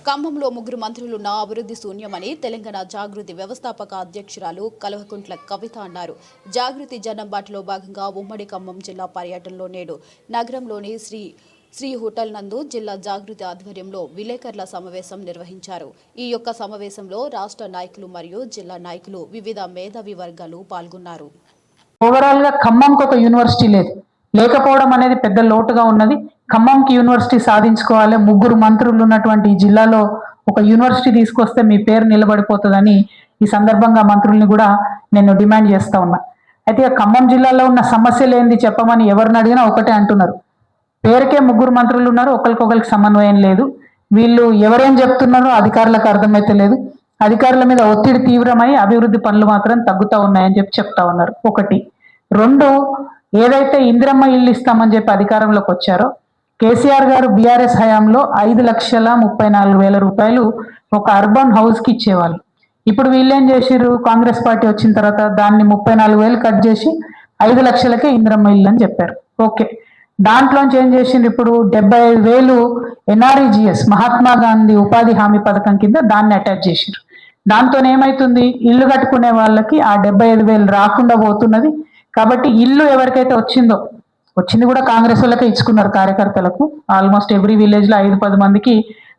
ఖమ్మంలో ముగ్గురు మంత్రులున్న అభివృద్ధి శూన్యమని తెలంగాణ జాగృతి వ్యవస్థాపక అధ్యక్షురాలు కల్వకుంట్ల కవిత అన్నారు. జాగృతి జనంబాటులో భాగంగా ఉమ్మడి ఖమ్మం జిల్లా పర్యటనలో నేడు నగరంలోని శ్రీ హోటల్ నందు జిల్లా జాగృతి ఆధ్వర్యంలో విలేకరుల సమావేశం నిర్వహించారు. ఈ యొక్క సమావేశంలో రాష్ట్ర నాయకులు మరియు జిల్లా నాయకులు వివిధ మేధావి వర్గాలు పాల్గొన్నారు. ఓవరాల్ గా ఖమ్మంకి ఒక యూనివర్సిటీ లేకపోవడం అనేది పెద్ద లోటుగా ఉన్నది. ఖమ్మంకి యూనివర్సిటీ సాధించుకోవాలి. ముగ్గురు మంత్రులు ఉన్నటువంటి ఈ జిల్లాలో ఒక యూనివర్సిటీ తీసుకొస్తే మీ పేరు నిలబడిపోతుందని ఈ సందర్భంగా మంత్రుల్ని కూడా నేను డిమాండ్ చేస్తా ఉన్నా. అయితే ఖమ్మం జిల్లాలో ఉన్న సమస్యలు ఏంది చెప్పమని ఎవరిని అడిగినా ఒకటే అంటున్నారు, పేరుకే ముగ్గురు మంత్రులు ఉన్నారు, ఒకరికొకరికి సమన్వయం లేదు. వీళ్ళు ఎవరేం చెప్తున్నారో అధికారులకు అర్థమైతే లేదు. అధికారుల మీద ఒత్తిడి తీవ్రమై అభివృద్ధి పనులు మాత్రం తగ్గుతూ ఉన్నాయని చెప్తా ఉన్నారు. ఒకటి. రెండు, ఏదైతే ఇందిరమ్మ ఇల్లు ఇస్తామని చెప్పి అధికారంలోకి వచ్చారో కేసీఆర్ గారు బీఆర్ఎస్ హయాంలో 5,34,000 రూపాయలు ఒక అర్బన్ హౌస్కి ఇచ్చేవాళ్ళు. ఇప్పుడు వీళ్ళేం చేసిర్రు, కాంగ్రెస్ పార్టీ వచ్చిన తర్వాత దాన్ని 34,000 కట్ చేసి 5 లక్షలకే ఇందిరమ్మ ఇల్లు అని చెప్పారు. ఓకే, దాంట్లోంచి ఏం చేసిండ్రు, ఇప్పుడు 75,000 NREGS మహాత్మా గాంధీ ఉపాధి హామీ పథకం కింద దాన్ని అటాచ్ చేసిర్రు. దాంతో ఏమైతుంది, ఇల్లు కట్టుకునే వాళ్ళకి ఆ 75,000 రాకుండా పోతున్నది. కాబట్టి ఇల్లు ఎవరికైతే వచ్చింది కూడా కాంగ్రెస్ వాళ్ళకే ఇచ్చుకున్నారు, కార్యకర్తలకు. ఆల్మోస్ట్ ఎవ్రీ విలేజ్ లో 5-10 మందికి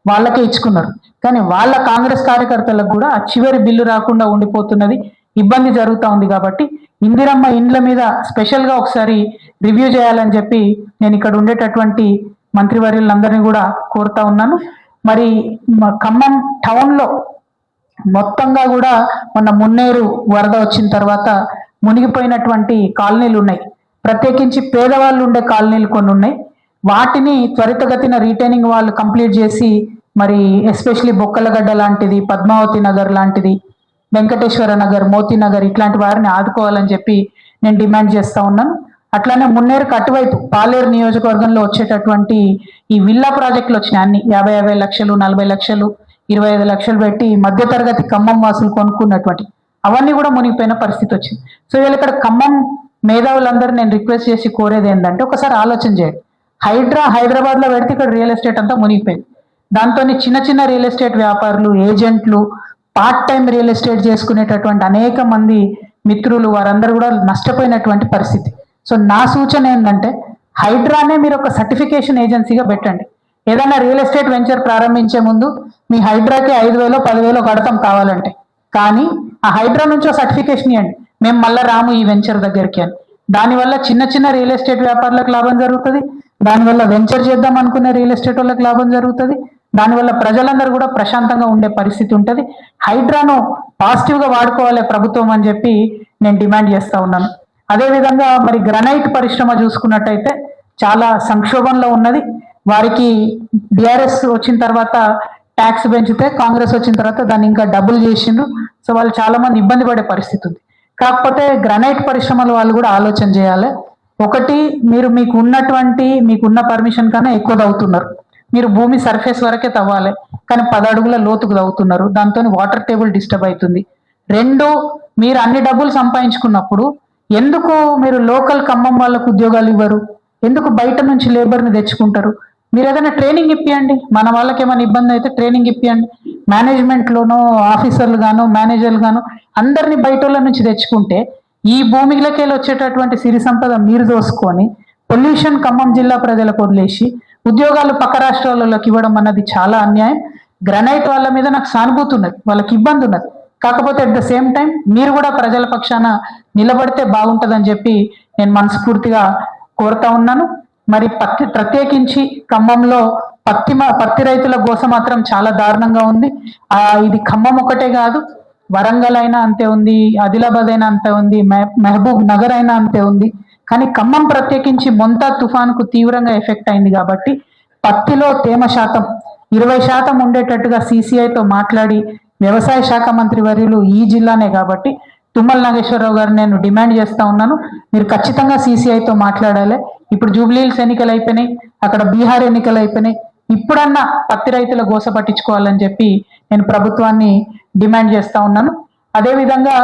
వాళ్ళకే ఇచ్చుకున్నారు. కానీ వాళ్ళ కాంగ్రెస్ కార్యకర్తలకు కూడా ఆ చివరి బిల్లు రాకుండా ఉండిపోతున్నది, ఇబ్బంది జరుగుతూ ఉంది. కాబట్టి ఇందిరమ్మ ఇండ్ల మీద స్పెషల్ గా ఒకసారి రివ్యూ చేయాలని చెప్పి నేను ఇక్కడ ఉండేటటువంటి మంత్రివర్యులందరినీ కూడా కోరుతా ఉన్నాను. మరి ఖమ్మం టౌన్ లో మొత్తంగా కూడా మొన్న మున్నేరు వరద వచ్చిన తర్వాత మునిగిపోయినటువంటి కాలనీలు ఉన్నాయి. ప్రత్యేకించి పేదవాళ్ళు ఉండే కాలనీలు కొన్ని ఉన్నాయి. వాటిని త్వరితగతిన రీటైనింగ్ వాళ్ళు కంప్లీట్ చేసి, మరి ఎస్పెషలీ బొక్కలగడ్డ లాంటిది, పద్మావతి నగర్ లాంటిది, వెంకటేశ్వర నగర్, మోతీ నగర్ ఇట్లాంటి వారిని ఆదుకోవాలని చెప్పి నేను డిమాండ్ చేస్తా ఉన్నాను. అట్లానే మున్నేరుకు అటువైపు పాలేరు నియోజకవర్గంలో వచ్చేటటువంటి ఈ విల్లా ప్రాజెక్టులు వచ్చినాయి. అన్ని 50 లక్షలు, 40 లక్షలు, 25 లక్షలు పెట్టి మధ్యతరగతి ఖమ్మం వాసులు కొనుక్కున్నటువంటి అవన్నీ కూడా మునిగిపోయిన పరిస్థితి వచ్చింది. సో వీళ్ళు ఇక్కడ ఖమ్మం మేధావులందరూ నేను రిక్వెస్ట్ చేసి కోరేది ఏంటంటే, ఒకసారి ఆలోచన చేయండి. హైదరాబాద్ లో పెడితే ఇక్కడ రియల్ ఎస్టేట్ అంతా మునిగిపోయింది. దాంతో చిన్న రియల్ ఎస్టేట్ వ్యాపారులు, ఏజెంట్లు, పార్ట్ టైం రియల్ ఎస్టేట్ చేసుకునేటటువంటి అనేక మంది మిత్రులు వారందరూ కూడా నష్టపోయినటువంటి పరిస్థితి. సో నా సూచన ఏంటంటే, హైడ్రానే మీరు ఒక సర్టిఫికేషన్ ఏజెన్సీగా పెట్టండి. ఏదైనా రియల్ ఎస్టేట్ వెంచర్ ప్రారంభించే ముందు మీ హైడ్రాకి 5,000 10,000 కడతాం కావాలంటే, కానీ ఆ హైడ్రా నుంచి సర్టిఫికేషన్ ఇవ్వండి, మేము మళ్ళీ రాము ఈ వెంచర్ దగ్గరికి అని. దానివల్ల చిన్న రియల్ ఎస్టేట్ వ్యాపారులకు లాభం జరుగుతుంది, దానివల్ల వెంచర్ చేద్దాం అనుకునే రియల్ ఎస్టేట్ వాళ్ళకి లాభం జరుగుతుంది, దానివల్ల ప్రజలందరూ కూడా ప్రశాంతంగా ఉండే పరిస్థితి ఉంటుంది. హైడ్రాను పాజిటివ్గా వాడుకోవాలి ప్రభుత్వం అని చెప్పి నేను డిమాండ్ చేస్తా ఉన్నాను. అదేవిధంగా మరి గ్రనైట్ పరిశ్రమ చూసుకున్నట్టయితే చాలా సంక్షోభంలో ఉన్నది. వారికి బీఆర్ఎస్ వచ్చిన తర్వాత ట్యాక్స్ పెంచితే, కాంగ్రెస్ వచ్చిన తర్వాత దాన్ని ఇంకా డబుల్ చేసిండ్రు. సో వాళ్ళు చాలా మంది ఇబ్బంది పడే పరిస్థితి ఉంది. కాకపోతే గ్రనైట్ పరిశ్రమల వాళ్ళు కూడా ఆలోచన చేయాలి. ఒకటి, మీకున్న పర్మిషన్ కన్నా ఎక్కువ తవ్వుతున్నారు. మీరు భూమి సర్ఫేస్ వరకే తవ్వాలి, కానీ 10 అడుగుల లోతుకు తవ్వుతున్నారు. దాంతో వాటర్ టేబుల్ డిస్టర్బ్ అవుతుంది. రెండు, మీరు అన్ని డబ్బులు సంపాదించుకున్నప్పుడు ఎందుకు మీరు లోకల్ ఖమ్మం వాళ్ళకు ఉద్యోగాలు ఇవ్వరు? ఎందుకు బయట నుంచి లేబర్ని తెచ్చుకుంటారు? మీరు ఏదైనా ట్రైనింగ్ ఇప్పియండి. మన వాళ్ళకి ఏమైనా ఇబ్బంది అయితే ట్రైనింగ్ ఇప్పియండి. మేనేజ్మెంట్లోనూ ఆఫీసర్లు గాను, మేనేజర్లు గాను అందరినీ బయట వాళ్ళ నుంచి తెచ్చుకుంటే ఈ భూమిలోకి వచ్చేటటువంటి సిరి సంపద మీరు దోసుకొని పొల్యూషన్ ఖమ్మం జిల్లా ప్రజలకు వదిలేసి ఉద్యోగాలు పక్క రాష్ట్రాలలోకి ఇవ్వడం అన్నది చాలా అన్యాయం. గ్రనైట్ వాళ్ళ మీద నాకు సానుభూతి ఉన్నది, వాళ్ళకి ఇబ్బంది ఉన్నది. కాకపోతే అట్ ద సేమ్ టైం మీరు కూడా ప్రజల పక్షాన నిలబడితే బాగుంటుందని చెప్పి నేను మనస్ఫూర్తిగా కోరుతా ఉన్నాను. మరి ప్రత్యేకించి ఖమ్మంలో పత్తి రైతుల గోస మాత్రం చాలా దారుణంగా ఉంది. ఇది ఖమ్మం ఒకటే కాదు, వరంగల్ అయినా అంతే ఉంది, ఆదిలాబాద్ అయినా అంతే ఉంది, మహబూబ్ నగర్ అయినా అంతే ఉంది. కానీ ఖమ్మం ప్రత్యేకించి మొంతా తుఫాన్కు తీవ్రంగా ఎఫెక్ట్ అయింది. కాబట్టి పత్తిలో తేమ శాతం 20% ఉండేటట్టుగా CCIతో మాట్లాడి, వ్యవసాయ శాఖ మంత్రి వర్యులు ఈ జిల్లానే కాబట్టి తుమ్మల నాగేశ్వరరావు గారు నేను డిమాండ్ చేస్తా ఉన్నాను, మీరు ఖచ్చితంగా CCIతో మాట్లాడాలి. ఇప్పుడు జూబ్లీహిల్స్ ఎన్నికలు అయిపోయినాయి, అక్కడ బీహార్ ఎన్నికలు అయిపోయినాయి. ఇప్పుడన్నా పత్తి రైతుల గోస పట్టించుకోవాలని చెప్పి నేను ప్రభుత్వాన్ని డిమాండ్ చేస్తా ఉన్నాను. అదేవిధంగా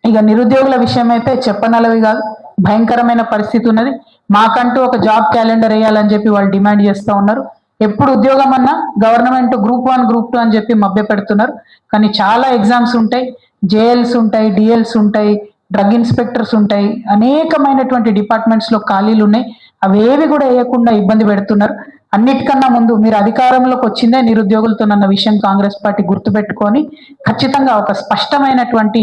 ఇక నిరుద్యోగుల విషయం అయితే చెప్పనలవి కాదు, భయంకరమైన పరిస్థితి ఉన్నది. మాకంటూ ఒక జాబ్ క్యాలెండర్ వేయాలని చెప్పి వాళ్ళు డిమాండ్ చేస్తూ ఉన్నారు. ఎప్పుడు ఉద్యోగం అన్నా గవర్నమెంట్ గ్రూప్ 1 గ్రూప్ 2 అని చెప్పి మభ్య పెడుతున్నారు. కానీ చాలా ఎగ్జామ్స్ ఉంటాయి, జేఎల్స్ ఉంటాయి, డిఎల్స్ ఉంటాయి, డ్రగ్ ఇన్స్పెక్టర్స్ ఉంటాయి, అనేకమైనటువంటి డిపార్ట్మెంట్స్లో ఖాళీలు ఉన్నాయి. అవేవి కూడా వేయకుండా ఇబ్బంది పెడుతున్నారు. అన్నిటికన్నా ముందు మీరు అధికారంలోకి వచ్చిందే నిరుద్యోగులతోనన్న విషయం కాంగ్రెస్ పార్టీ గుర్తుపెట్టుకొని ఖచ్చితంగా ఒక స్పష్టమైనటువంటి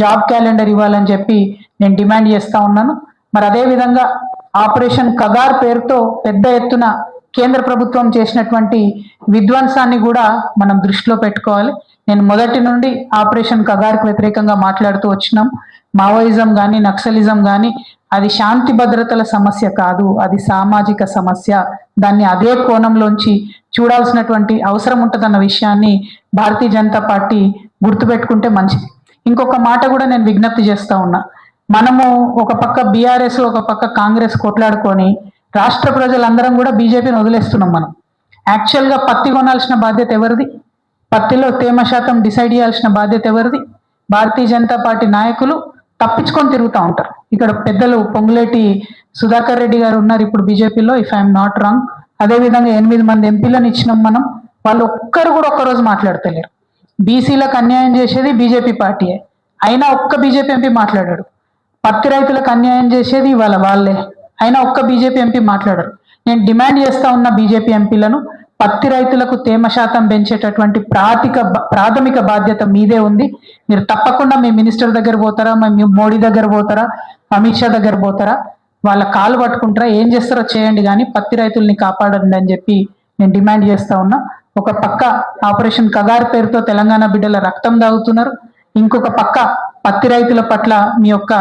జాబ్ క్యాలెండర్ ఇవ్వాలని చెప్పి నేను డిమాండ్ చేస్తా ఉన్నాను. మరి అదేవిధంగా ఆపరేషన్ కగార్ పేరుతో పెద్ద ఎత్తున కేంద్ర ప్రభుత్వం చేసినటువంటి విధ్వంసాన్ని కూడా మనం దృష్టిలో పెట్టుకోవాలి. నేను మొదటి నుండి ఆపరేషన్ కగార్కి వ్యతిరేకంగా మాట్లాడుతూ వచ్చినాం. మావోయిజం కానీ నక్సలిజం కానీ అది శాంతి భద్రతల సమస్య కాదు, అది సామాజిక సమస్య. దాన్ని అదే కోణంలోంచి చూడాల్సినటువంటి అవసరం ఉంటుందన్న విషయాన్ని భారతీయ జనతా పార్టీ గుర్తుపెట్టుకుంటే మంచిది. ఇంకొక మాట కూడా నేను విజ్ఞప్తి చేస్తా ఉన్నా. మనము ఒక పక్క బీఆర్ఎస్, ఒక పక్క కాంగ్రెస్ కొట్లాడుకొని రాష్ట్ర ప్రజలందరం కూడా బీజేపీని వదిలేస్తున్నాం. మనం యాక్చువల్గా పత్తి కొనాల్సిన బాధ్యత ఎవరిది? పత్తిలో తేమ శాతం డిసైడ్ చేయాల్సిన బాధ్యత ఎవరిది? భారతీయ జనతా పార్టీ నాయకులు తప్పించుకొని తిరుగుతూ ఉంటారు. ఇక్కడ పెద్దలు పొంగులేటి సుధాకర్ రెడ్డి గారు ఉన్నారు ఇప్పుడు బీజేపీలో, ఇఫ్ ఐఎమ్ నాట్ రాంగ్. అదేవిధంగా 8 మంది ఎంపీలను ఇచ్చినాం మనం. వాళ్ళు ఒక్కరు కూడా ఒక్కరోజు మాట్లాడతలేరు. బీసీలకు అన్యాయం చేసేది బీజేపీ పార్టీయే, అయినా ఒక్క బీజేపీ ఎంపీ మాట్లాడాడు. పత్తి రైతులకు అన్యాయం చేసేది ఇవాళ వాళ్ళే, అయినా ఒక్క బీజేపీ ఎంపీ మాట్లాడరు. నేను డిమాండ్ చేస్తా ఉన్న బీజేపీ ఎంపీలను, పత్తి రైతులకు తేమ శాతం పెంచేటటువంటి ప్రాథమిక బాధ్యత మీదే ఉంది. మీరు తప్పకుండా మీ మినిస్టర్ దగ్గర పోతారా, మీ మోడీ దగ్గర పోతారా, అమిత్ షా దగ్గర పోతారా, వాళ్ళ కాలు పట్టుకుంటారా, ఏం చేస్తారో చేయండి, కానీ పత్తి రైతుల్ని కాపాడండి అని చెప్పి నేను డిమాండ్ చేస్తా ఉన్నా. ఒక పక్క ఆపరేషన్ కగార్ పేరుతో తెలంగాణ బిడ్డల రక్తం దాగుతున్నారు, ఇంకొక పక్క పత్తి రైతుల పట్ల మీ యొక్క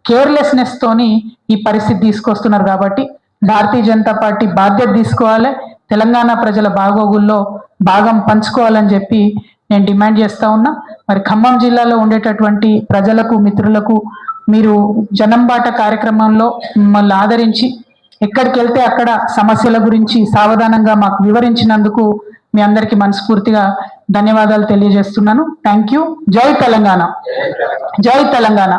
కేర్లెస్నెస్ తోని ఈ పరిస్థితి తీసుకొస్తున్నారు. కాబట్టి భారతీయ జనతా పార్టీ బాధ్యత తీసుకోవాలి, తెలంగాణ ప్రజల బాగోగుల్లో భాగం పంచుకోవాలని చెప్పి నేను డిమాండ్ చేస్తా ఉన్నా. మరి ఖమ్మం జిల్లాలో ఉండేటటువంటి ప్రజలకు, మిత్రులకు మీరు జనంబాట కార్యక్రమంలో మిమ్మల్ని ఆదరించి ఎక్కడికి వెళ్తే అక్కడ సమస్యల గురించి సావధానంగా మాకు వివరించినందుకు మీ అందరికీ మనస్ఫూర్తిగా ధన్యవాదాలు తెలియజేస్తున్నాను. Thank you. జై తెలంగాణ, జై తెలంగాణ.